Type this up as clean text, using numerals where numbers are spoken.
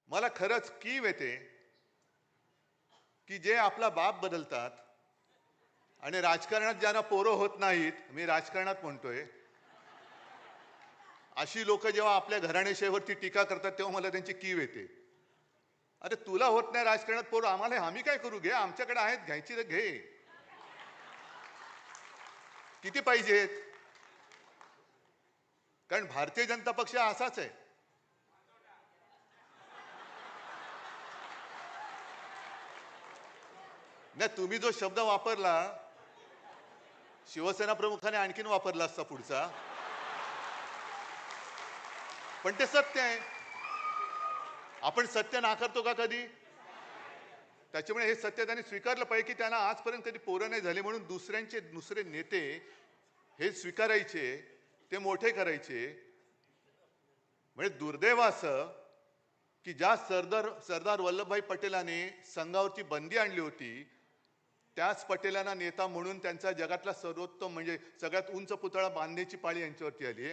मला खरंच कीव येते की जे आपला बाप बदलतात आणि राजकारणात ज्यांना पोरं होत नाहीत, मी राजकारणात म्हणतोय, अशी लोक जेव्हा आपल्या घराणेशाहीवरती टीका करतात तेव्हा मला त्यांची कीव येते. अरे तुला होत नाही राजकारणात पोरं, आम्हाला आम्ही काय करू? घे, आमच्याकडे आहेत, घ्यायची तर घे. किती पाहिजेत? कारण भारतीय जनता पक्ष असाच आहे. नाही, तुम्ही जो शब्द वापरला, शिवसेना प्रमुखाने आणखीन वापरला असता पुढचा, पण ते सत्य आहे. आपण सत्य नाकारतो का कधी? त्याच्यामुळे हे सत्य त्यांनी स्वीकारलं पाहिजे की त्यांना आजपर्यंत कधी पोरं नाही झाले, म्हणून दुसरे नेते हे स्वीकारायचे, ते मोठे करायचे. म्हणजे दुर्दैव असं की ज्या सरदार वल्लभभाई पटेलांनी संघावरती बंदी आणली होती, त्याच पटेलांना नेता म्हणून त्यांचा जगातला सर्वोत्तम म्हणजे सगळ्यात उंच पुतळा बांधण्याची पाळी यांच्यावरती आली आहे.